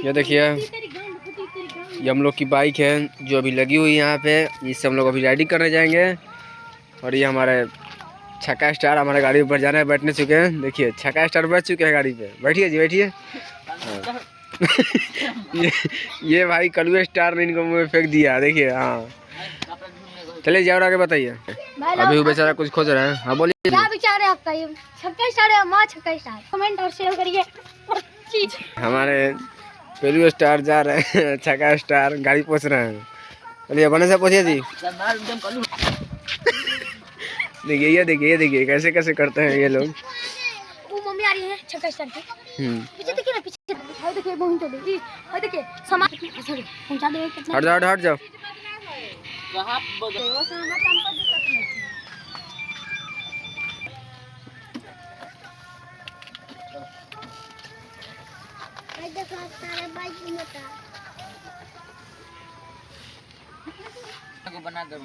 ये देखिए, ये हम लोग की बाइक है जो अभी लगी हुई है यहाँ पे। इससे हम लोग अभी राइडिंग करने जाएंगे। और ये हमारे छक्का स्टार हमारे गाड़ी पर जाने बैठने चुके हैं। देखिए छक्का स्टार बैठ चुके हैं गाड़ी पे। बैठिए जी बैठिए। हाँ। ये भाई कलुए स्टार ने इनको मुँह में फेंक दिया। देखिए हाँ, चलिए जी और आगे बताइए। अभी वो बेचारा कुछ खोज रहे हैं। हाँ बोलिए। क्या विचार है आपका? ये छक्का स्टार है, माँ छक्का स्टार। कमेंट और शेयर करिए। हमारे कलुए स्टार जा रहे हैं, छक्का स्टार गाड़ी पहुँच रहे हैं। चलिए बने से पूछिए जी। देखिए ये देखिए कैसे कैसे करते हैं ये लोग। वो मम्मी आ रही है छक्का स्टार की। पीछे देखिए ना, पीछे देखिए बहुत तो देखिए। और देखिए सामान सॉरी पहुंचा दे कितना। हट जाओ। कहां बदल वो सामान हमको दिक्कत नहीं है। भाई देखो सारे बाइक में था को बना दो।